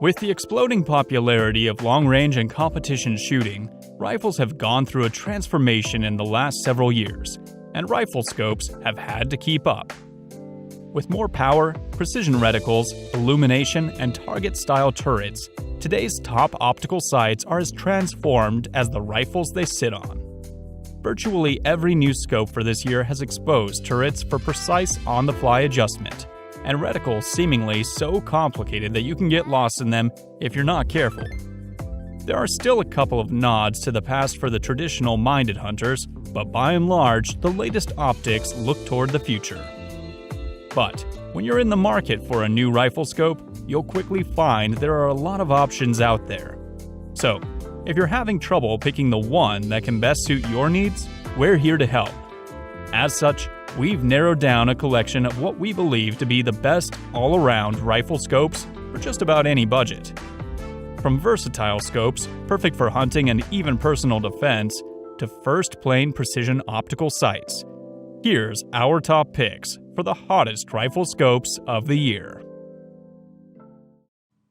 With the exploding popularity of long-range and competition shooting, rifles have gone through a transformation in the last several years, and rifle scopes have had to keep up. With more power, precision reticles, illumination, and target-style turrets, today's top optical sights are as transformed as the rifles they sit on. Virtually every new scope for this year has exposed turrets for precise on-the-fly adjustment, and reticles seemingly so complicated that you can get lost in them if you're not careful. There are still a couple of nods to the past for the traditional minded hunters, but by and large, the latest optics look toward the future. But when you're in the market for a new rifle scope, you'll quickly find there are a lot of options out there. So, if you're having trouble picking the one that can best suit your needs, we're here to help. As such, we've narrowed down a collection of what we believe to be the best all-around rifle scopes for just about any budget. From versatile scopes, perfect for hunting and even personal defense, to first-plane precision optical sights. Here's our top picks for the hottest rifle scopes of the year.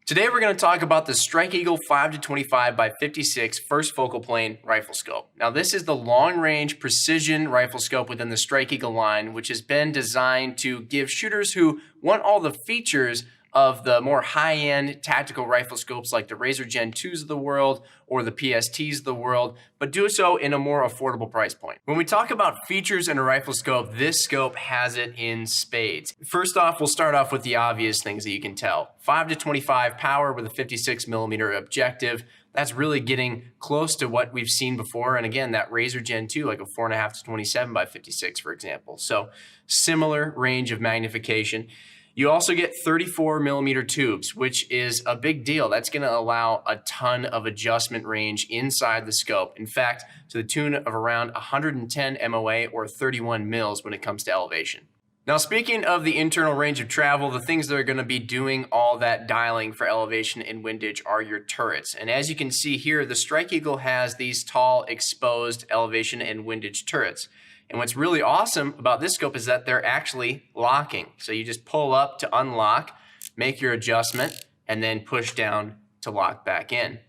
Today we're going to talk about the Strike Eagle 5-25x56 first focal plane rifle scope. Now this is the long-range precision rifle scope within the Strike Eagle line, which has been designed to give shooters who want all the features of the more high-end tactical rifle scopes like the Razor Gen 2s of the world or the PSTs of the world, but do so in a more affordable price point. When we talk about features in a rifle scope, this scope has it in spades. First off, we'll start off with the obvious things that you can tell. 5-25 power with a 56mm objective. That's really getting close to what we've seen before. And again, that Razor Gen 2, like a 4.5-27x56, for example. So similar range of magnification. You also get 34mm tubes, which is a big deal. That's going to allow a ton of adjustment range inside the scope. In fact, to the tune of around 110 MOA or 31 mils when it comes to elevation. Now, speaking of the internal range of travel, the things that are going to be doing all that dialing for elevation and windage are your turrets. And as you can see here, the Strike Eagle has these tall, exposed elevation and windage turrets. And what's really awesome about this scope is that they're actually locking. So you just pull up to unlock, make your adjustment, and then push down to lock back in.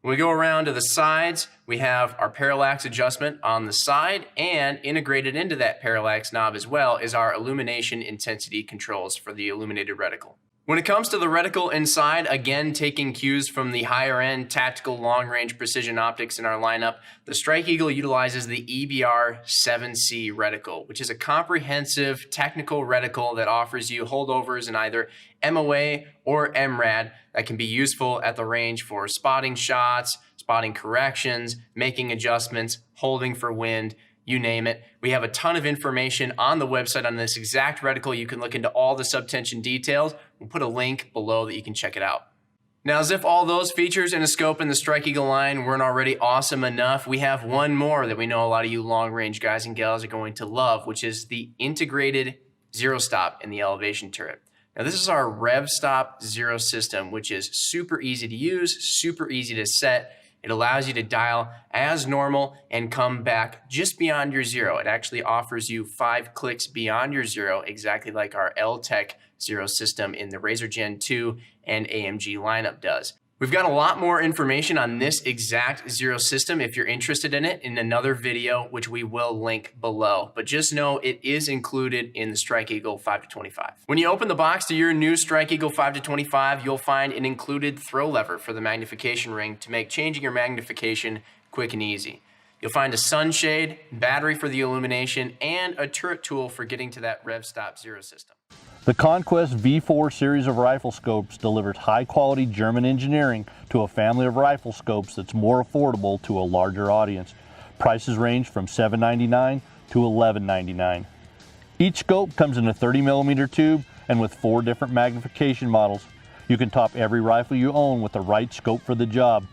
When we go around to the sides, we have our parallax adjustment on the side, and integrated into that parallax knob as well is our illumination intensity controls for the illuminated reticle. When it comes to the reticle inside, again, taking cues from the higher end tactical long-range precision optics in our lineup, the Strike Eagle utilizes the EBR-7C reticle, which is a comprehensive technical reticle that offers you holdovers in either MOA or MRAD that can be useful at the range for spotting shots, spotting corrections, making adjustments, holding for wind, you name it. We have a ton of information on the website on this exact reticle. You can look into all the subtension details. We'll put a link below that you can check it out. Now, as if all those features in a scope in the Strike Eagle line weren't already awesome enough, we have one more that we know a lot of you long-range guys and gals are going to love, which is the integrated zero stop in the elevation turret. Now, this is our RevStop Zero system, which is super easy to use, super easy to set. It allows you to dial as normal and come back just beyond your zero. It actually offers you 5 clicks beyond your zero, exactly like our L-Tech Zero system in the Razor Gen 2 and AMG lineup does. We've got a lot more information on this exact Zero system if you're interested in it in another video, which we will link below. But just know it is included in the Strike Eagle 5-25. When you open the box to your new Strike Eagle 5-25, you'll find an included throw lever for the magnification ring to make changing your magnification quick and easy. You'll find a sunshade, battery for the illumination, and a turret tool for getting to that RevStop Zero system. The Conquest V4 series of rifle scopes delivers high-quality German engineering to a family of rifle scopes that's more affordable to a larger audience. Prices range from $7.99 to $11.99. Each scope comes in a 30mm tube and with 4 different magnification models. You can top every rifle you own with the right scope for the job.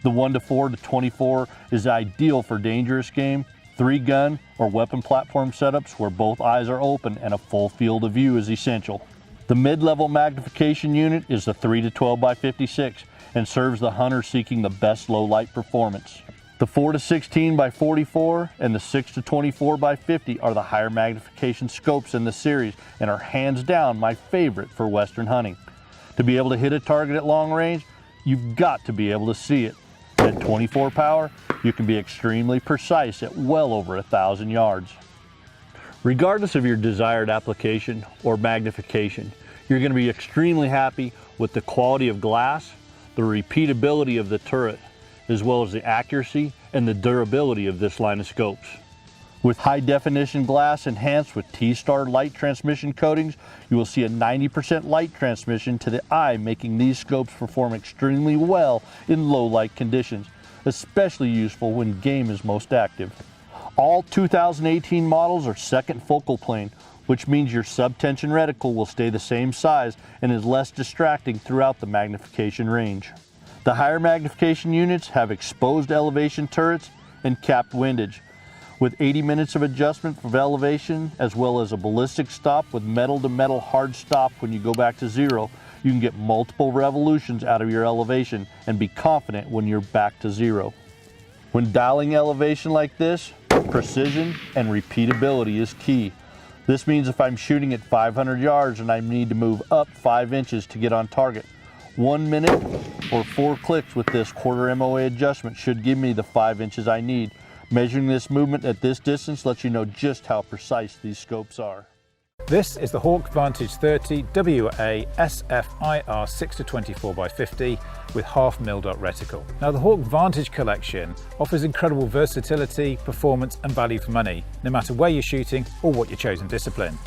The 1:4 to 24 is ideal for dangerous game, 3-gun, or weapon platform setups where both eyes are open and a full field of view is essential. The mid-level magnification unit is the 3-12x56 and serves the hunter seeking the best low-light performance. The 4-16x44 and the 6-24x50 are the higher magnification scopes in the series and are hands down my favorite for Western hunting. To be able to hit a target at long range, you've got to be able to see it. At 24 power, you can be extremely precise at well over 1,000 yards. Regardless of your desired application or magnification, you're going to be extremely happy with the quality of glass, the repeatability of the turret, as well as the accuracy and the durability of this line of scopes. With high definition glass enhanced with T-Star light transmission coatings, you will see a 90% light transmission to the eye, making these scopes perform extremely well in low light conditions, especially useful when game is most active. All 2018 models are second focal plane, which means your subtension reticle will stay the same size and is less distracting throughout the magnification range. The higher magnification units have exposed elevation turrets and capped windage, with 80 minutes of adjustment for elevation, as well as a ballistic stop with metal-to-metal hard stop when you go back to zero. You can get multiple revolutions out of your elevation and be confident when you're back to zero. When dialing elevation like this, precision and repeatability is key. This means if I'm shooting at 500 yards and I need to move up 5 inches to get on target, 1 minute or 4 clicks with this quarter MOA adjustment should give me the 5 inches I need. Measuring this movement at this distance lets you know just how precise these scopes are. This is the Hawk Vantage 30 WA SFIR 6-24x50 with half mil dot reticle. Now the Hawk Vantage collection offers incredible versatility, performance and value for money, no matter where you're shooting or what your chosen discipline.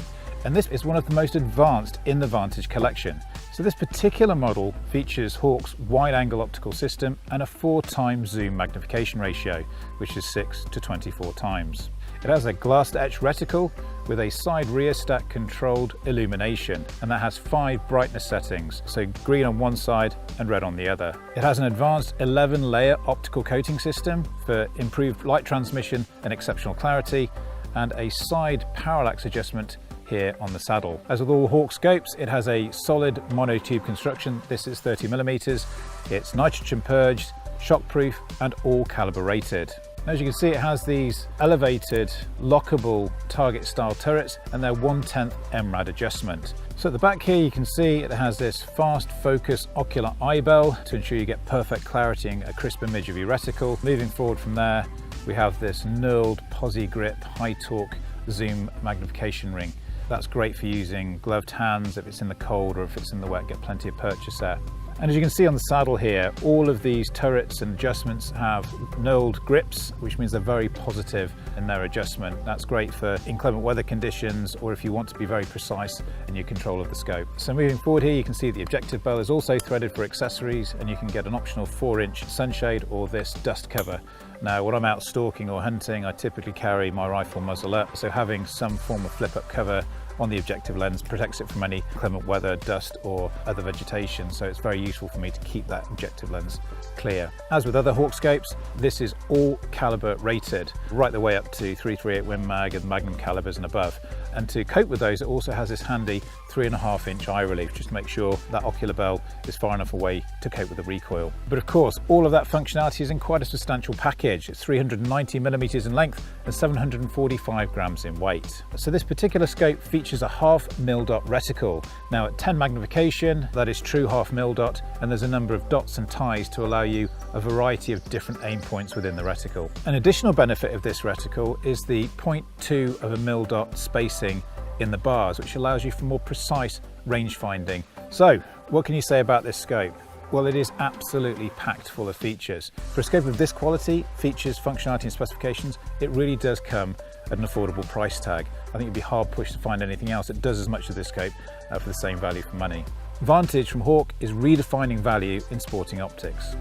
And this is one of the most advanced in the Vantage collection. So this particular model features Hawk's wide-angle optical system and a 4x zoom magnification ratio, which is 6-24 times. It has a glass-to-etch reticle with a side rheostat controlled illumination, and that has 5 brightness settings, so green on one side and red on the other. It has an advanced 11-layer optical coating system for improved light transmission and exceptional clarity, and a side parallax adjustment here on the saddle. As with all Hawk scopes, it has a solid monotube construction. This is 30mm. It's nitrogen purged, shockproof, and all caliber rated. As you can see, it has these elevated, lockable target style turrets and their 1/10 MRAD adjustment. So at the back here, you can see it has this fast focus ocular eye bell to ensure you get perfect clarity and a crisp image of your reticle. Moving forward from there, we have this knurled posi grip high torque zoom magnification ring. That's great for using gloved hands if it's in the cold or if it's in the wet, get plenty of purchase there. And as you can see on the saddle here, all of these turrets and adjustments have knurled grips, which means they're very positive in their adjustment. That's great for inclement weather conditions or if you want to be very precise in your control of the scope. So moving forward here, you can see the objective bell is also threaded for accessories, and you can get an optional 4-inch sunshade or this dust cover. Now, when I'm out stalking or hunting, I typically carry my rifle muzzle up, so having some form of flip-up cover on the objective lens protects it from any inclement weather, dust or other vegetation, so it's very useful for me to keep that objective lens clear. As with other Hawk scopes, this is all caliber rated, right the way up to 338 Win Mag and Magnum calibers and above. And to cope with those, it also has this handy 3.5-inch eye relief, just to make sure that ocular bell is far enough away to cope with the recoil. But of course, all of that functionality is in quite a substantial package. It's 390mm in length and 745 grams in weight. So this particular scope features a half mil dot reticle. Now at 10 magnification, that is true half mil dot, and there's a number of dots and ties to allow you a variety of different aim points within the reticle. An additional benefit of this reticle is the 0.2 of a mil dot spacing in the bars, which allows you for more precise range finding. So what can you say about this scope? Well, it is absolutely packed full of features. For a scope of this quality, features, functionality and specifications, it really does come at an affordable price tag. I think you'd be hard pushed to find anything else that does as much as this scope for the same value for money. Vantage from Hawk is redefining value in sporting optics.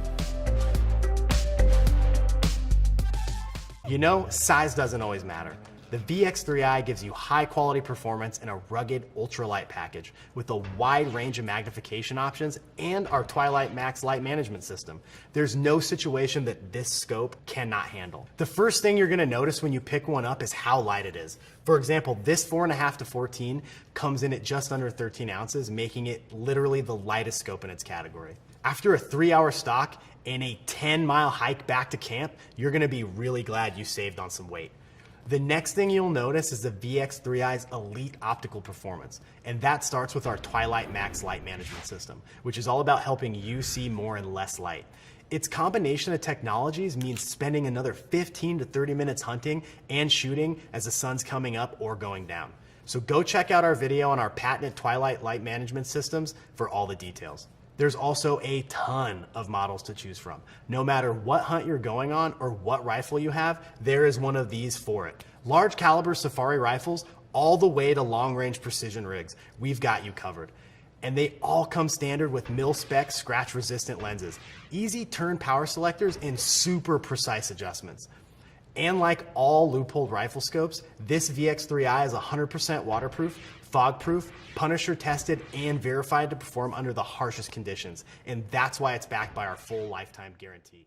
You know, size doesn't always matter. The VX3i gives you high quality performance in a rugged ultralight package with a wide range of magnification options and our Twilight Max light management system. There's no situation that this scope cannot handle. The first thing you're gonna notice when you pick one up is how light it is. For example, this 4.5 to 14 comes in at just under 13 ounces, making it literally the lightest scope in its category. After a 3-hour stock and a 10-mile hike back to camp, you're gonna be really glad you saved on some weight. The next thing you'll notice is the VX3i's elite optical performance, and that starts with our Twilight Max light management system, which is all about helping you see more in less light. Its combination of technologies means spending another 15 to 30 minutes hunting and shooting as the sun's coming up or going down. So go check out our video on our patented Twilight light management systems for all the details. There's also a ton of models to choose from. No matter what hunt you're going on or what rifle you have, there is one of these for it. Large caliber safari rifles all the way to long range precision rigs. We've got you covered. And they all come standard with mil-spec scratch resistant lenses, easy turn power selectors, and super precise adjustments. And like all Leupold rifle scopes, this VX3i is 100% waterproof, fog-proof, Punisher tested, and verified to perform under the harshest conditions. And that's why it's backed by our full lifetime guarantee.